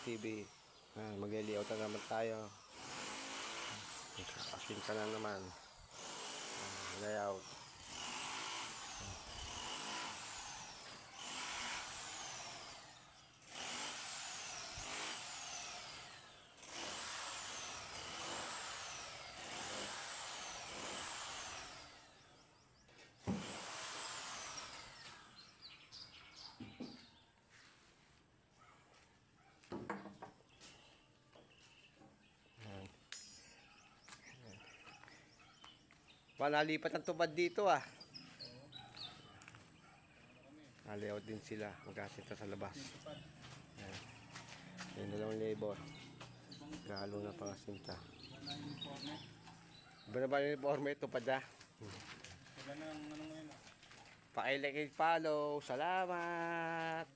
TV. Mag-layout na naman tayo. Asin ka na naman. Layout. Nalipat ang tubad dito Nalayout din sila. Magkasinta sa labas. Yan. Yung 2,000. Galo na pangasinta. Iba na ba yung uniforme? Tupad Pa-like and follow. Salamat!